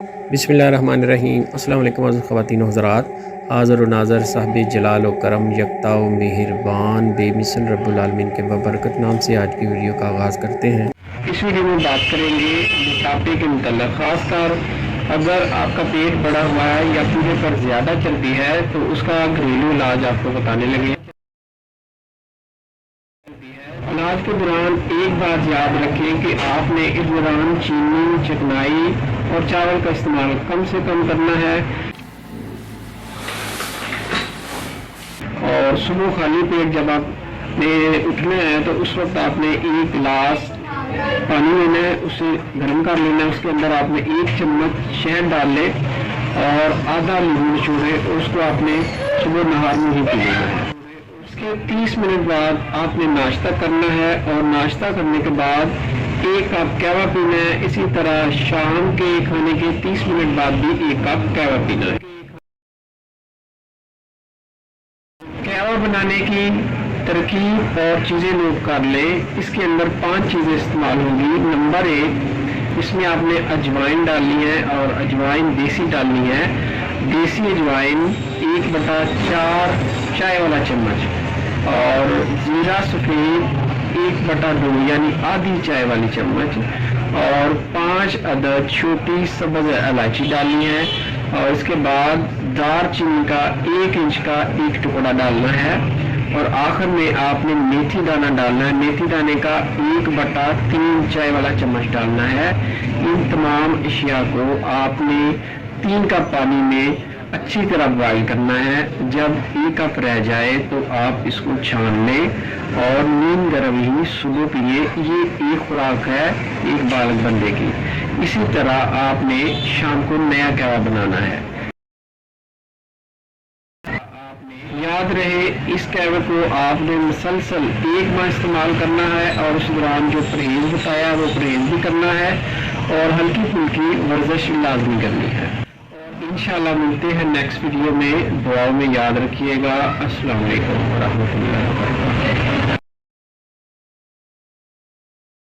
बिस्मिल्लाहिर्रहमानिर्रहीम। अस्सलाम वालेकुम ख़वातीन व हज़रात। हाज़िर व नाज़र साहिब जलाल व करम यकता व मेहरबान बेमिसल रब्बुल आलमीन के बबरकत नाम से आज की वीडियो का आगाज़ करते हैं। इस वीडियो में बात करेंगे मोटापे के मतलब, ख़ासकर अगर आपका पेट बढ़ा हुआ है या पीढ़े पर ज़्यादा चलती है तो उसका घरेलू इलाज आपको बताने लगे। इलाज के दौरान एक बात याद रखें कि आपने इस दौरान चीनी, चिकनाई और चावल का इस्तेमाल कम से कम करना है और सुबह खाली पेट जब आपने उठना है तो उस वक्त आपने एक गिलास पानी लेना है, उसे गर्म कर लेना है। उसके अंदर आपने 1 चम्मच शहद डाल ले और आधा नींबू निचोड़े, उसको आपने सुबह नहार में ही पी लेना है। उसके 30 मिनट बाद आपने नाश्ता करना है और नाश्ता करने के बाद 1 कप कहवा पीना है। इसी तरह शाम के खाने के 30 मिनट बाद भी 1 कप कहवा पीना है। कहवा बनाने की तरकीब और चीज़ें नोट कर लें। इसके अंदर 5 चीज़ें इस्तेमाल होंगी। नंबर 1, इसमें आपने अजवाइन डालनी है और अजवाइन देसी डालनी है। देसी अजवाइन 1/4 चाय वाला चम्मच और ज़ीरा सफ़ेद 1/2 यानी आधी चाय वाली चम्मच और 5 अदद छोटी सब्ज़ इलायची डालनी है। और इसके बाद दालचीनी का 1 इंच का 1 टुकड़ा डालना है और आखिर में आपने मेथी दाना डालना है। मेथी दाने का 1/3 चाय वाला चम्मच डालना है। इन तमाम अशिया को आपने 3 कप पानी में अच्छी तरह बॉयल करना है। जब 1 कप रह जाए तो आप इसको छान लें और नीम गर्म ही सुबह पिए। ये एक खुराक है एक बालक बंदे की। इसी तरह आपने शाम को नया कहवा बनाना है। याद रहे इस कहवे को आपने मुसलसल 1 माह इस्तेमाल करना है और उस दौरान जो परहेज बताया वो परहेज भी करना है और हल्की फुल्की वर्जिश लाजमी करनी है। इंशाल्लाह मिलते हैं नेक्स्ट वीडियो में। दुआओं में याद रखिएगा। अस्सलाम वालेकुम व रहमतुल्लाहि व बरकातहू।